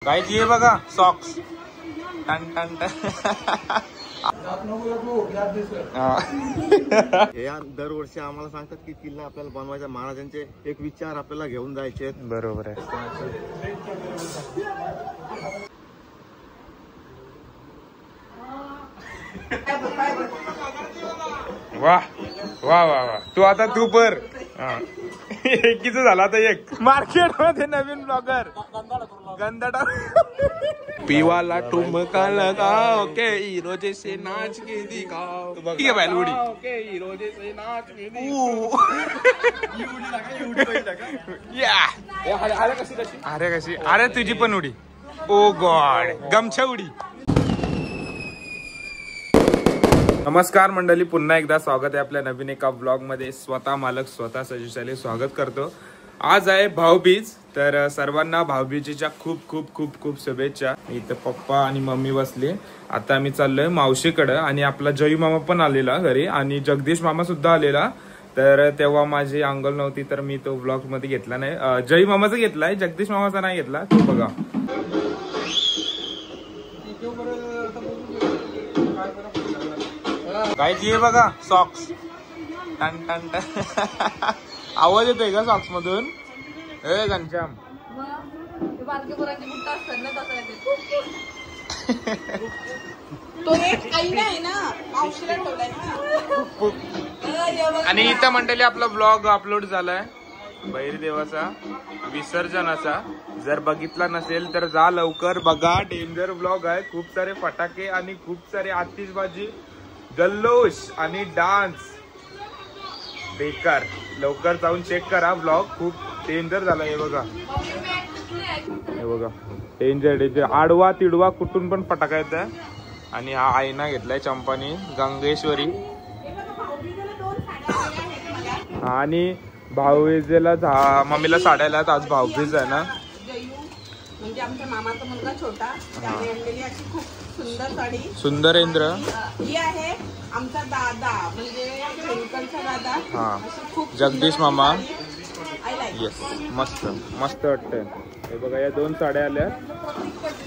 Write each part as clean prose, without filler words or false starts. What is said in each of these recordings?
काय ये बघा सॉक्स टन टन टन हे दरवर्षी आम्हाला सांगतात की किल्ला आपल्याला बनवायचा, महाराजांचे एक विचार आपल्याला घेऊन जायचे. बरोबर आहे. वाह वाह वाह वाह. तू आता तू पर एकीच झाला आता एक मार्केट मध्ये नवीन ब्लॉगर गंदा पीवाला ठुमका लगाओ के हीरो जैसे नाच के दिखाओ. ठीक आहे बाय उडी के हीरो जैसे नाच के अरे कशी अरे तुझी पण उडी. ओ गॉड गमछा उडी. नमस्कार मंडळी, पुन्हा एकदा स्वागत आहे आपल्या नवीन एका ब्लॉग मध्ये. स्वतः मालक स्वतः सजूशाली स्वागत करतो. आज आहे भाऊबीज, तर सर्वांना भाऊबीजेच्या खूप खूप खूप खूप शुभेच्छा. इथं पप्पा आणि मम्मी बसले. आता आम्ही चाललोय मावशीकडे आणि आपला जयू मामा पण आलेला घरी आणि जगदीश मामा सुद्धा आलेला. तर तेव्हा माझी अंगल नव्हती तर मी तो ब्लॉग मध्ये घेतला नाही. जयू मामाचा घेतलाय, जगदीश मामाचा नाही घेतला. तो बघा काय ये बघा सॉक्स टन टन टन आवाज येतोय का सॉक्स मधून? ए घनश्याम आणि इथं मंडळी आपला ब्लॉग अपलोड झालाय भैरदेवाचा विसर्जनाचा. जर बघितला नसेल तर जा लवकर बघा. डेंजर ब्लॉग आहे. खूप सारे फटाके आणि खूप सारे आतिषबाजी, जल्लोष आणि डान्स बेकार. लवकर जाऊन चेक करा ब्लॉग, खूप डेंजर झाला. हे बघा हे बघा डेंजर डेंजर. आडवा तिडवा कुठून पण फटाका येत. आणि हा आईना घेतलाय चंपानी गंगेश्वरी. आणि भाऊबीजेला मम्मीला साड्याला आज भाऊबीज आहे ना, म्हणजे आमच्या मामाचा मुलगा छोटा त्याने आणलेली अशी खूप सुंदर साडी. सुंदर इंद्र ही आहे आमचा दादा, म्हणजे शेणकलचा दादा. हा जगदीश मामा. आई येस मस्त मस्त वाटतंय. हे बघा या दोन साड्या आल्या.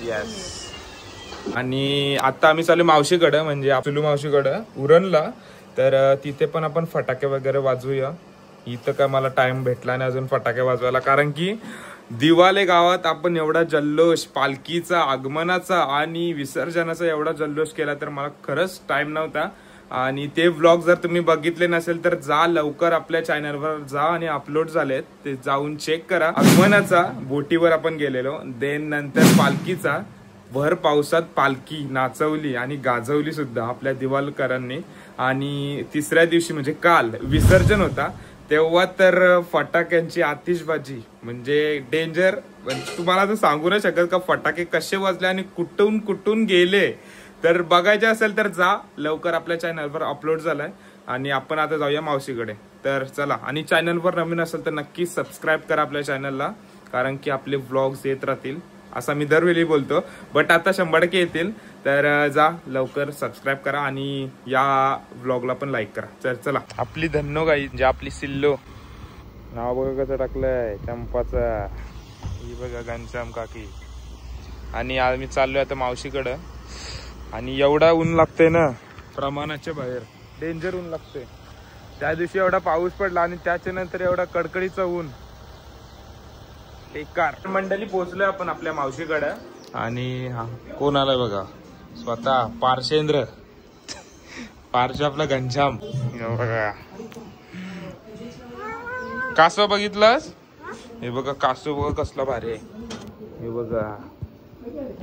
येस. आणि आता आम्ही चालू मावशीकडे, म्हणजे आपलू मावशीकडे उरणला. तर तिथे पण आपण फटाके वगैरे वाजवूया. इथं काय मला टाइम भेटला नाही अजून फटाके वाजवायला, कारण की दिवाले गावात आपण एवढा जल्लोष, पालखीचा, आगमनाचा आणि विसर्जनाचा एवढा जल्लोष केला तर मला खरंच टाइम नव्हता. आणि ते व्लॉग जर तुम्ही बघितले नसेल तर जा लवकर आपल्या चॅनलवर जा आणि अपलोड झालेत ते जाऊन चेक करा. आगमनाचा बोटीवर आपण गेलेलो, देन नंतर पालखीचा भर पावसात पालखी नाचवली आणि गाजवली सुद्धा आपल्या दिवालकरांनी. आणि तिसऱ्या दिवशी म्हणजे काल विसर्जन होता, तेव्हा तर फटाक्यांची आतिषबाजी म्हणजे डेंजर. तुम्हाला तर सांगू नाही शकत का फटाके कसे वाजले आणि कुठून कुठून गेले. तर बघायचे असेल तर जा लवकर, आपल्या चॅनलवर अपलोड झालाय. आणि आपण आता जाऊया मावशीकडे. तर चला, आणि चॅनलवर नवीन असेल तर नक्की सबस्क्राईब करा आपल्या चॅनलला, कारण की आपले व्लॉग्स येत राहतील असं मी दरवेळी बोलतो, बट आता 100% येतील. तर जा लवकर सबस्क्राईब करा आणि या व्लॉगला पण लाईक करा. तर चला, आपली धन्नो गाई म्हणजे आपली सिल्लो. नाव बघा कसं टाकलंय चंपाचा. ही बघा घनश्याम काकी. आणि आम्ही चाललोय आता मावशीकडं. आणि एवढा ऊन लागतंय ना प्रमाणाच्या बाहेर, डेंजर ऊन लागतंय. त्या दिवशी एवढा पाऊस पडला आणि त्याच्या नंतर एवढा कडकडीचं ऊन बेकार. मंडळी पोहोचलोय आपण आपल्या मावशीकडे. आणि हा कोण आलाय बघा, स्वतः पार्शेंद्र. पार्श आपला घनश्याम. बघा कासव बघितलंस? हे बघा कासव बघा कसला भारी आहे. हे बघा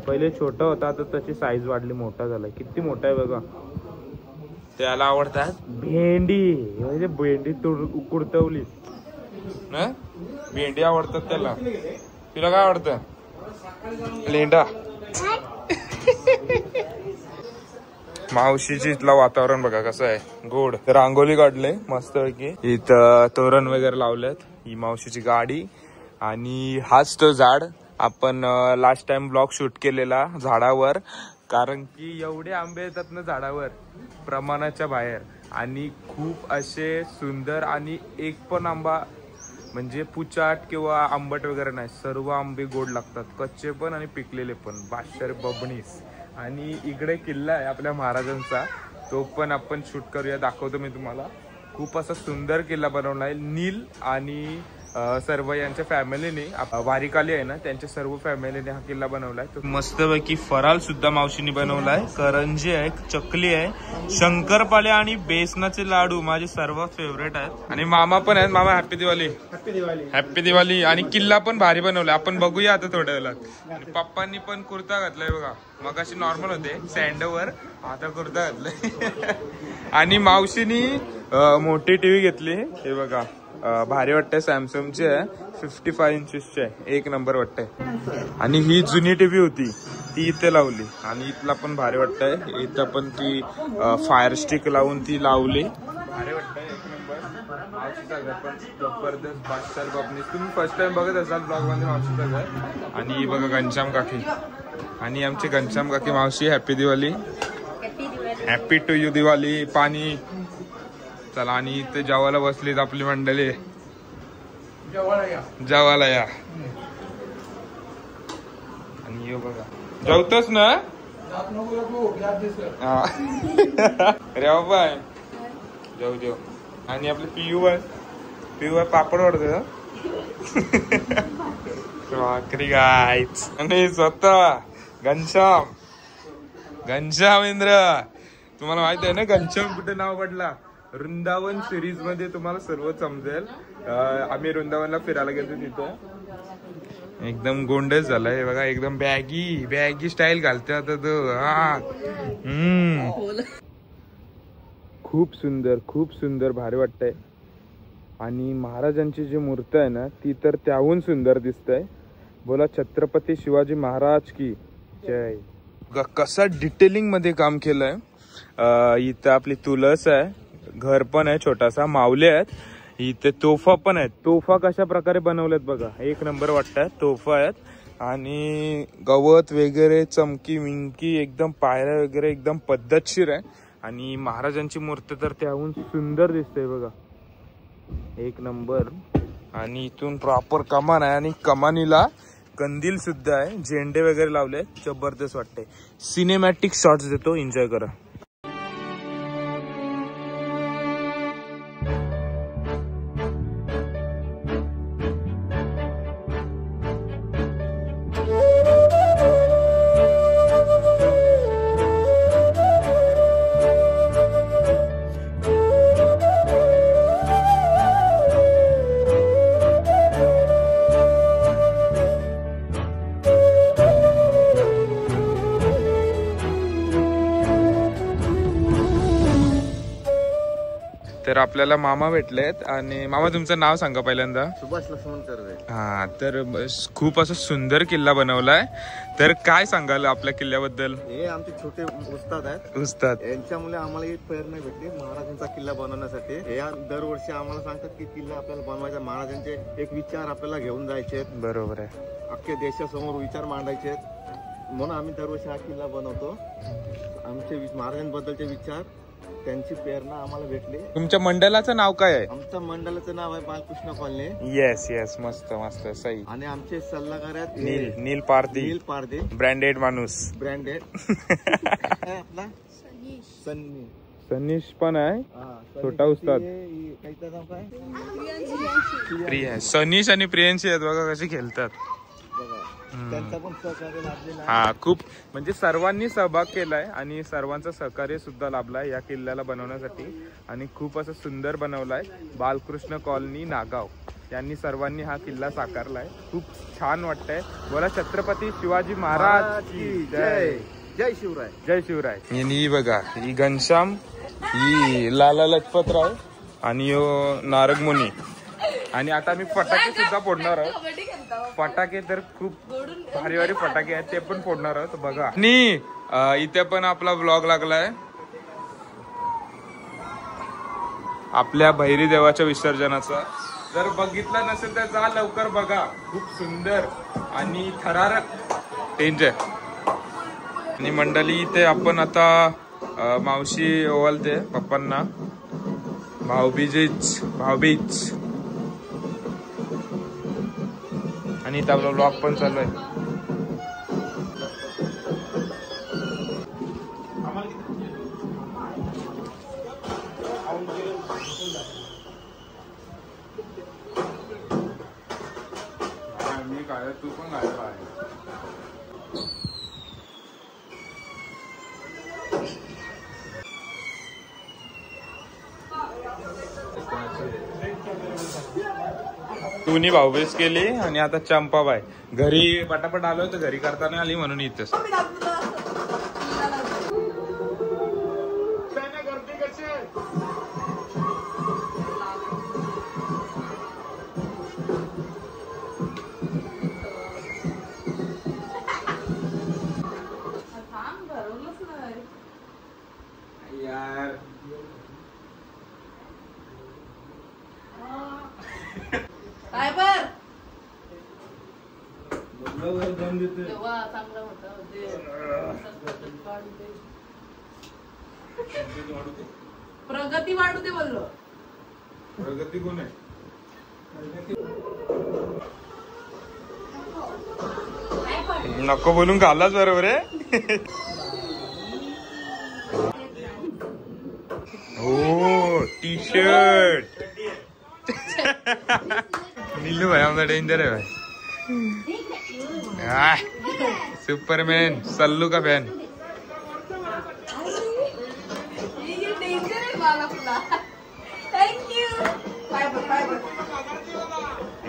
पहिले छोटा होता, आता त्याची साईज वाढली, मोठा झालाय. किती मोठा आहे बघा. त्याला आवडतात भेंडी, म्हणजे भेंडी कुडतवली ना, भेंडी आवडतात त्याला. तुला काय आवडतं? लेंडा. मावशीची इथलं वातावरण बघा कसं आहे, गोड. रांगोली काढले मस्त पैकी. इथं तोरण वगैरे लावलेत. ही मावशीची गाडी. आणि हाच तो झाड आपण लास्ट टाइम ब्लॉग शूट केलेला झाडावर, कारण की एवढे आंबे येतात ना झाडावर प्रमाणाच्या बाहेर. आणि खूप असे सुंदर, आणि एक पण आंबा म्हणजे पुचाट किंवा आंबट वगैरे नाही, सर्व आंबे गोड लागतात, कच्चे पण आणि पिकलेले पण. बादशाह बबनीस. आणि इकडे किल्ला आहे आपल्या महाराजांचा, तो पण आपण शूट करूया, दाखवतो मी तुम्हाला. खूप असा सुंदर किल्ला बनवला आहे. नील आणि सर्व यांच्या फॅमिलीने, वारिकाली आहे ना, त्यांच्या सर्व फॅमिलीने हा किल्ला बनवलाय. मस्तपैकी फराल सुद्धा मावशीने बनवलाय. करंजी आहे, चकली आहे, शंकरपाळे आणि बेसनाचे लाडू माझे सर्वात फेवरेट आहेत. आणि मामा पण आहेत. मामा happy Diwali. Happy Diwali. Happy Diwali. आणि किल्ला पण भारी बनवलाय, आपण बघूया आता थोड्या वेळात. आणि पप्पांनी पण कुर्ता घातलाय बघा, मगाशी नॉर्मल होते सँडवर, आता कुर्ता घातलाय. आणि मावशीनी मोठी टीव्ही घेतली, हे बघा, भारी वाटतंय. सॅमसंगची आहे, 55 इंचेसची आहे, एक नंबर वाटतंय. आणि ही जुनी टीव्ही होती ती इथे लावली, आणि इथला पण भारी वाटतंय. इथं पण ती फायर स्टिक लावून ती लावली, भारी वाटतंय, एक नंबर. मावशीचा घर पण जबरदस्त. बादशाह बबनीस तुम्ही फर्स्ट टाइम बघत असाल ब्लॉग मध्ये मावशीचा घर. आणि बघा घनश्याम काकी, आणि आमची घनश्याम काकी. मावशी happy Diwali. Happy to you Diwali. पाणी. चला, आणि इथे जेवायला बसलीत आपली मंडळी, जेवायला या. आणि बघा, जेवतोस ना रे बाबा, जेव जेव. आणि आपले पियू आहे पापड वाढतो भाकरी गायच. आणि स्वतः घनश्याम इंद्र. तुम्हाला माहित आहे ना घनश्याम कुठे नाव पडला? वृंदावन सिरीज मध्ये तुम्हाला सर्व समजेल. आम्ही वृंदावनला फिरायला गेलो, तिथं एकदम गोंडच झालाय बघा, एकदम बॅगी स्टाईल घालते आता तो. खूप सुंदर भारी वाटतंय. आणि महाराजांची जी मूर्ती आहे ना, ती तर त्याहून सुंदर दिसतंय. बोला छत्रपती शिवाजी महाराज की जय. कसा डिटेलिंग मध्ये काम केलंय. इथं आपली तुळस आहे, घर पण आहे छोटासा, मावले आहेत, इथे तोफा पण आहेत. तोफा कशा प्रकारे बनवलेत बघा, एक नंबर वाटतात. तोफा आहेत, आणि गवत वगैरे, चमकी विंकी, एकदम पायऱ्या वगैरे एकदम पद्धतशीर आहे. आणि महाराजांची मूर्ती तर त्याहून सुंदर दिसते बघा, एक नंबर. आणि इथून प्रॉपर कमान आहे, आणि कमानीला कंदील सुद्धा आहे, झेंडे वगैरे लावले, जबरदस्त वाटते. सिनेमॅटिक शॉट्स देतो, एन्जॉय करा. तर आपल्याला मामा भेटलेत. आणि मामा तुमचं नाव सांगा पहिल्यांदा. सुभाष लक्ष्मण कर्वे. हा, तर खूप असं सुंदर किल्ला बनवलाय, तर काय सांगाल आपल्या किल्ल्याबद्दल? हे आमचे छोटे उस्ताद आहेत. उस्ताद, यांच्यामुळे आम्हाला ही प्रेरणा भेटली महाराजांचा किल्ला बनवण्यासाठी. हे दरवर्षी आम्हाला सांगतात की किल्ला आपल्याला बनवायचा, महाराजांचे एक विचार आपल्याला घेऊन जायचे. बरोबर आहे, अख्ख्या देशासमोर विचार मांडायचे, म्हणून आम्ही दरवर्षी हा किल्ला बनवतो. आमचे महाराजांबद्दलचे विचार, त्यांची प्रेरणा आम्हाला भेटली. तुमच्या मंडळाचं नाव काय आहे? आमच्या मंडळाचं नाव आहे बालकृष्ण कॉलनी. येस, मस्त सही. आणि आमचे सल्लागार आहेत नील पारदी, ब्रँडेड माणूस, ब्रँडेड. आपला सनीश पण आहे, छोटा उस्ताद. सनीश आणि प्रियांशी आहेत बघा कसे खेळतात. हा, खूप म्हणजे सर्वांनी सहभाग केलाय, आणि सर्वांचा सहकार्य सुद्धा लाभलाय या किल्ल्याला बनवण्यासाठी. आणि खूप असं सुंदर बनवलाय. बालकृष्ण कॉलनी नागाव यांनी सर्वांनी हा किल्ला साकारलाय. खूप छान वाटतंय. बोला छत्रपती शिवाजी महाराज की जय. जय शिवराय. जय शिवराय. आणि बघा, ही घनश्याम, ही लाला लजपतराव, आणि नारद मुनी. आणि आता मी फटाके सुद्धा फोडणार आहोत. फटाके तर खूप भारी फटाके आहेत, ते पण फोडणार आहोत बघा. आणि इथे पण आपला ब्लॉग लागलाय आपल्या भैरी देवाच्या विसर्जनाचा. जर बघितला नसेल तर जा लवकर बघा, खूप सुंदर आणि थरारक टेंजर. आणि मंडळी, इथे आपण आता मावशी ओवाळते पप्पांना. भाऊबीज. आणि इथं आपला ब्लॉग पण चालू आहे. मी काय तू पण काय आहे. तुनी भाऊबीज केली आणि आता चंपाबाई घरी पटापट आलो तर घरी करताना आली म्हणून इथंच. यार काय बर तेव्हा चांगलं होतं प्रगती वाढू दे बोललो. प्रगती कोण आहे? नको बोलून घालाच बरोबर आहे. हो टी शर्ट नीलू भाई आमचा डेंजर आहे भाई. सुपरमॅन सल्लू का फॅन.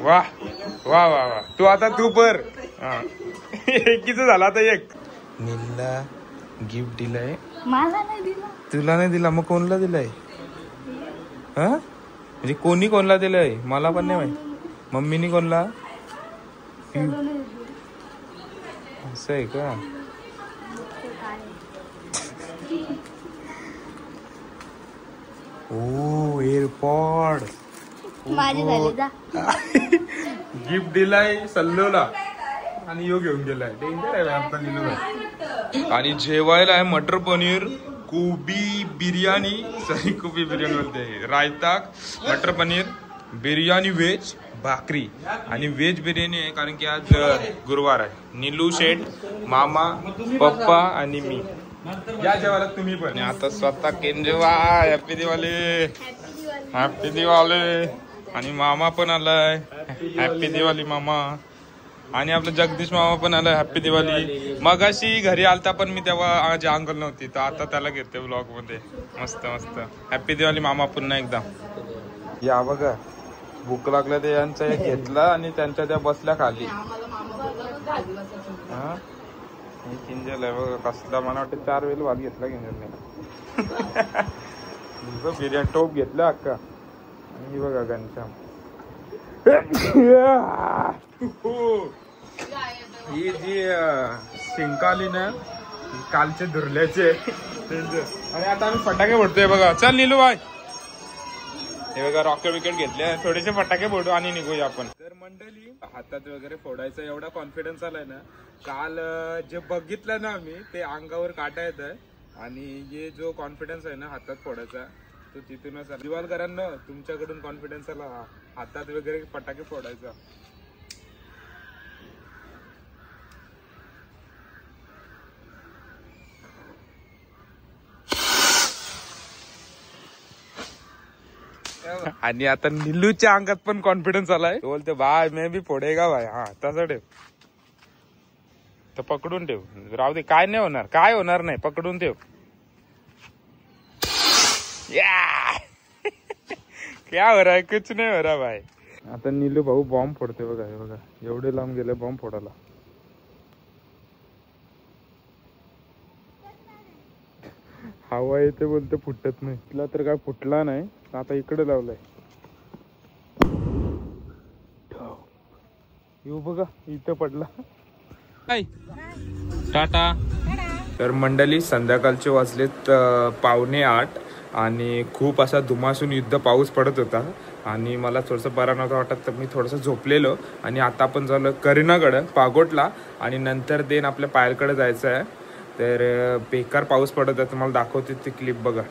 वाह वाह वाह वाह. तू आता तू पर एकीच झाला आता एक. नीलला गिफ्ट दिलाय. मला नाही दिला. तुला नाही दिला मग कोणला दिलाय? हा म्हणजे कोणी कोणला दिलंय मला पण नाही माहित. मम्मीनी कोणला? असं आहे का? ओ एअरपॉड माझी झाली जा. गिफ्ट दिलाय सल्लूला आणि यो घेऊन गेलाय. डेंजर आहे आमचा नीलू भाई. आणि जेवायला आहे मटर पनीर, कोबी बिर्याणी, सॉरी कोबी बिर्याणी बोलते, रायता, मटर पनीर, बिर्याणी व्हेज, भाकरी आणि व्हेज बिर्याणी आहे कारण की आज गुरुवार आहे. नीलू शेठ, मामा, पप्पा आणि मी. या जेवायला तुम्ही पण. आता स्वतः केंजवा हॅपी दिवाळी. हॅपी दिवाळी. आणि मामा पण आलाय. हॅपी दिवाळी मामा. आणि आपलं जगदीश मामा पण आलाय. हॅपी दिवाळी. मगाशी घरी आलता पण मी तेव्हा आज अंकल नव्हती तर आता त्याला घेते व्लॉग मध्ये. मस्त मस्त. हॅपी दिवाळी मामा पुन्हा एकदा. या बघा भूक लागल्या ते यांचा एक घेतला आणि त्यांच्या त्या बसल्या खाली. हा किंजल आहे बघा कसला. मला वाटतं 4 वेळेला भात घेतला किंजलने. बिर्याणी टोप घेतला अक्का. आणि बघा घनश्याम. ही जी शिंक आली ना कालचे धुरल्याचे. आणि आता आम्ही फटाके फोडतोय बघा. चल नीलू भाई. हे बघा रॉकेट विकेट घेतले. थोडेसे फटाके फोडू आणि निघूया आपण. तर मंडळी हातात वगैरे फोडायचा एवढा कॉन्फिडन्स आलाय ना. काल जे बघितलं ना आम्ही ते अंगावर काटा येत आहे. आणि हे जो कॉन्फिडन्स आहे ना हातात फोडायचा तो तिथूनच. दिवाळकरांना तुमच्याकडून कॉन्फिडन्स आला हातात वगैरे फटाके फोडायचा. आणि आता नीलूच्या अंगात पण कॉन्फिडन्स आलाय. बोलते भाई मे भी फोडेगा भाई. हा तसं ठेव तर पकडून ठेव. राहू दे काय नाही होणार. काय होणार नाही. पकडून ठेव. क्या हो रहा है? कुछ नाही हो रहा भाई. आता नीलू भाऊ बॉम्ब फोडते बघा. हे बघा एवढे लांब गेले बॉम्ब फोडायला. हवा येते बोलते फुटत नाही. तिला तर काय फुटला नाही. आता इकडे लावलाय. येऊ बघा इथं पडला. टाटा. तर मंडळी संध्याकाळचे वाजलेत 7:45 आणि खूप असा धुमासून युद्ध पाऊस पडत होता आणि मला थोडंसं बरं नव्हतं वाटत तर मी थोडंसं झोपलेलो. आणि आता आपण झालं करीनाकडं पागोटला आणि नंतर देन आपल्या पायलकडे जायचं आहे. तर बेकार पाऊस पडत आहे. तुम्हाला दाखवते ती क्लिप बघा.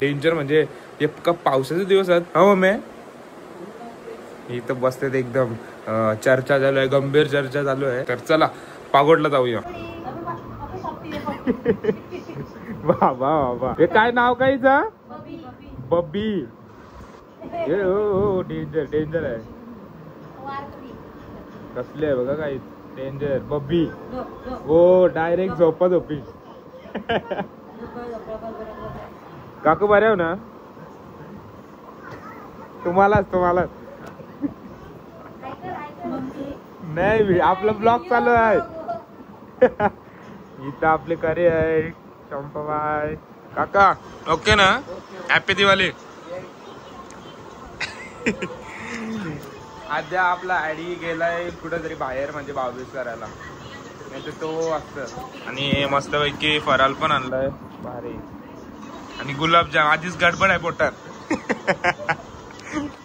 डेंजर म्हणजे इतका पावसाचे दिवस आहेत हो मे इथं बसते एकदम चर्चा चालू आहे गंभीर चर्चा चालू आहे तर चला पागोडला जाऊया बाबा बाबा हे काय नाव काय बब्बी हे हो डेंजर डेंजर आहे कसले आहे बघा काय डेंजर बब्बी हो डायरेक्ट झोपा झोपी काकू बरे हो ना तुम्हालाच नाही आपलं ब्लॉग चालू आहे इथं आपले करे आहे चंपाबाई काका ओके ना हॅपी दिवाळी आद्या आपला आयडी गेलाय कुठेतरी बाहेर म्हणजे भाऊबीज करायला नाही तर तो असत आणि मस्तपैकी फराल पण आणलाय भारी आणि गुलाबजाम आधीच गडबड आहे पोटात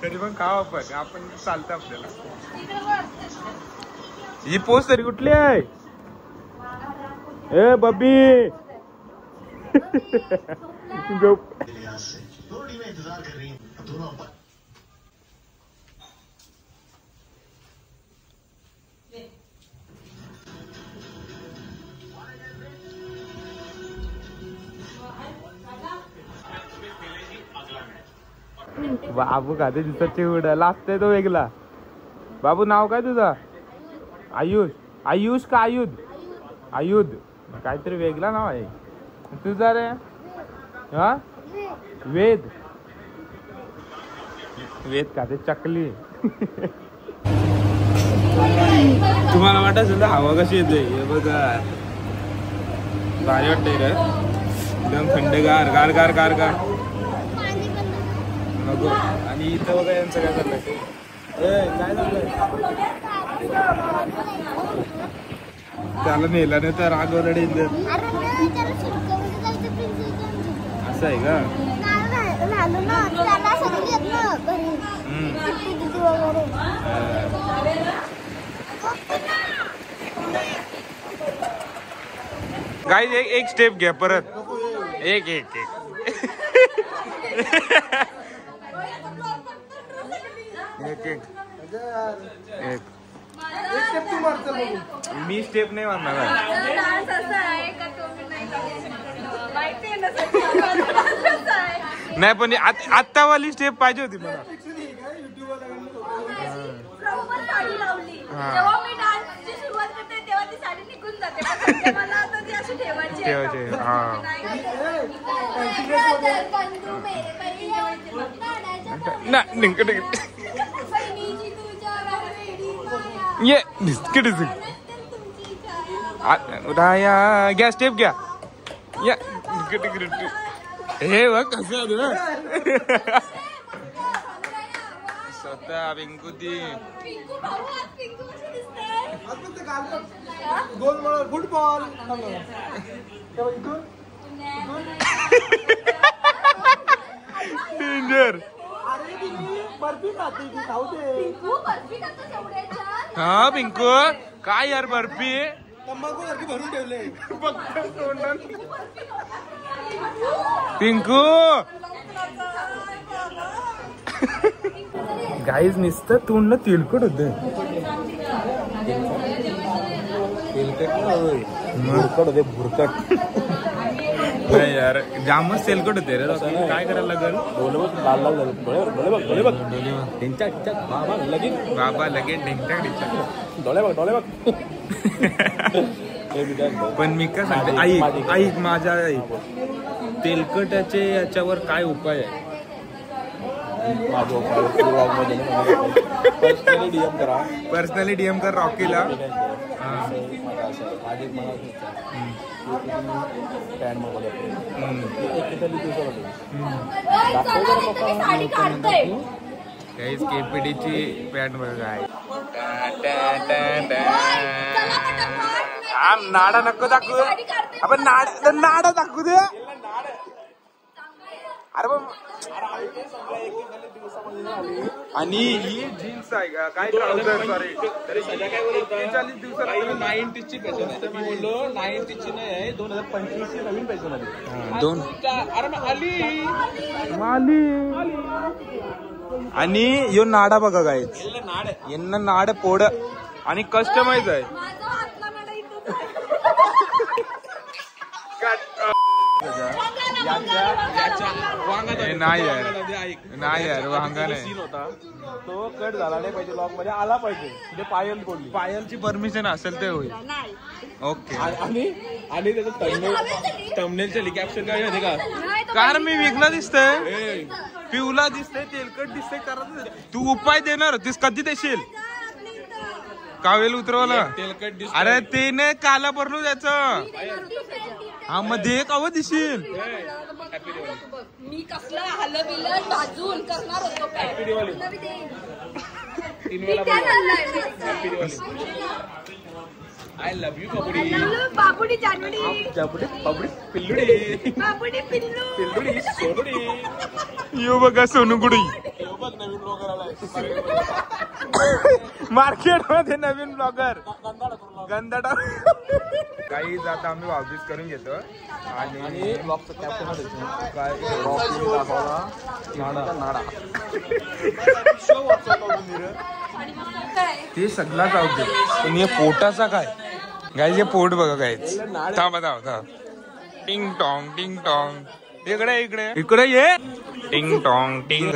तरी पण खाऊ आपण चालतं आपल्याला ही पोस्ट तरी कुठली आहे ए बब्बी बाबू खाते दिसत चिवडा लागतंय तो वेगळा बाबू नाव काय तुझं आयुष का आयुध काहीतरी वेगळा नाव आहे तुझा रे हा वेद खाते चकली तुम्हाला वाटत असेल हवा कशी येते हे बघा भारी वाटतंय रे एकदम थंडगार गार गार गार गार नको आणि इथं बघा यांचं काय चाललंय काय चाललंय त्याला नेला नाही तर राग ओरडे असं आहे का गाईज एक स्टेप घ्या परत एक एक मी स्टेप नाही मारणार नाही पण आत्तावाली स्टेप पाहिजे होती मला ठेवायचे हा ये उठाया घ्या स्टेप घ्या या हे बघ कसं स्वतः पिंकुती फुटबॉल डेंजर हा पिंकू काय यार बर्फी तंबाखू सारखी भरून ठेवले पिंकू गाईज नुसतं तोंड तिलकट होत भुरकट नाही यार जामच तेलकट होते रे काय करायला लागेल बाबा लगेच ढेंच्या पण मी काय सांगते ऐक माझ्या तेलकटाचे याच्यावर काय उपाय आहे पर्सनली डीएम कर रॉकीला केपीडीची पॅन्ट बघा नाडा नको दाखवू आपण नाडा दाखवू दे अरे आणि ही जीन्स आहे का काय ट्राउझर सॉरी 40 दिवसात 90ची फॅशन आहे. मी बोललो 90ची नाही आहे 2025ची नवीन फॅशन आली. दोन अरे आली आणि यो नाडा बघा काय यांना नाड पोड आणि कस्टमाइज आहे. नाही यार वांगा नाही होता तो कट झाला नाही पाहिजे, लॉक मध्ये आला पाहिजे. म्हणजे पायल पडली. पायलची परमिशन असेल ते होईल. ओके. आणि त्याचं थंबनेलचं कॅप्शन काय माहिती का? कारण मी वेगळा दिसतंय, पिवला दिसतंय, तेलकट दिसतंय. कारण तू उपाय देणार होतीस, कधी देशील? कावेल उतरवला तेलकट दिसत. अरे ते नाही काला भरलो त्याचं. हा मध्ये कावं दिशील. मी कसलं हलविलं बाजून करणार होतो आय लव्ह यू कबड्डी. बाबुडी जानवडी कबड्डी पिल्लुडी बाबुडी पिल्लू पिल्लुडी सोनुडी. यो बघा सोनुगुडी बघ नवीन ब्लॉगर आलाय मार्केट मध्ये नवीन ब्लॉगर गंधाडा. काही जात आम्ही वावजीच करून घेतो आणि ब्लॉगचं कॅप्शन काय नाडा ते सगळाच आवडते. पण हे पोटाचा काय गाय, हे पोट बघा काय. थांबा टिंग टॉंग टिंग टॉंग. इकडे ये टिंग टॉंग टिंग.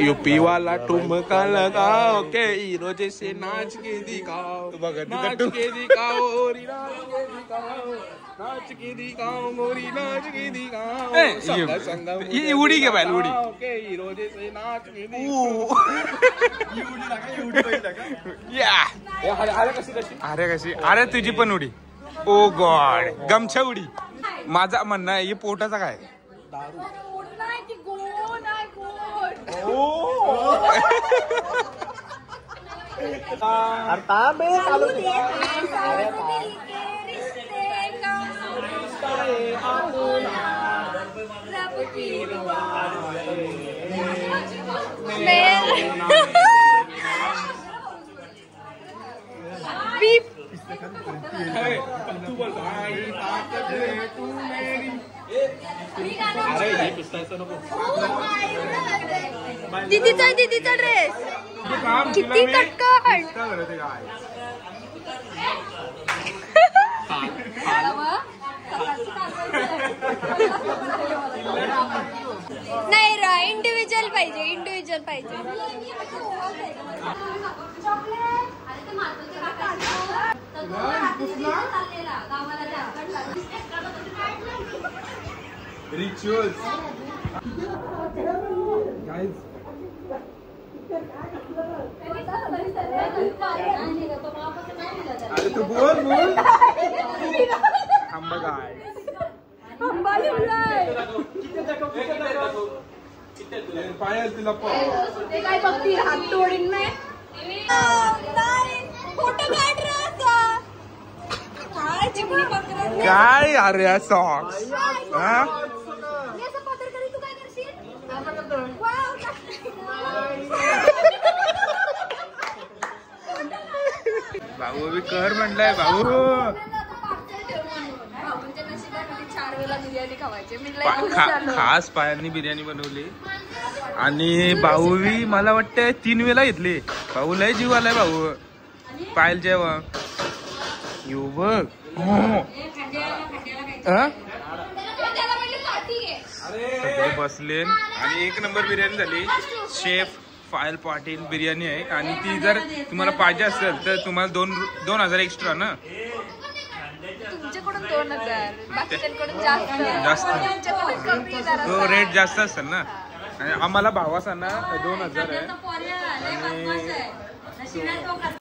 यूपी वाला ठुमका लगाओ के हीरो जैसे नाच के दिखाओ. नाच के दिखाओ मोरी नाच के दिखाओ. नाच के दिखाओ मोरी नाच के दिखाओ. ही उडी घे बाहेर उडी. के हीरो जैसे नाच के अरे कशी. अरे तुझी पण उडी. ओ गॉड गमछा उडी. माझा म्हणणं आहे हे पोटाचा काय. दीदीचा ड्रेस किती कटकट. नाही रा इंडिव्हिज्युअल पाहिजे. रिच्युअल्स अरे तू बोल थांबा काय. पायल तुला काय बघती हात तोडीन नाही. फोटो काढ काय चिमणी पकडत काय अरे सॉक्स. पत्रकारी तू काय करशील. भाऊ बी कर म्हणलाय भाऊ. खास पायांनी बिर्याणी बनवली आणि भाऊ बी मला वाटतं 3 वेळा घेतली. भाऊ लय जीव आलाय भाऊ पायल जेव्हा येऊ बघ. सगळे बसले आणि 1 नंबर बिर्याणी झाली. शेफ पायल पाटील बिर्याणी आहे आणि ती जर तुम्हाला पाहिजे असेल तर तुम्हाला 2,000 एक्स्ट्रा ना. तुमच्याकडून 2,000 बाकीच्यांकडून जास्त. तो रेट जास्त असेल ना. आणि आम्हाला भावासांना 2,000 आहे.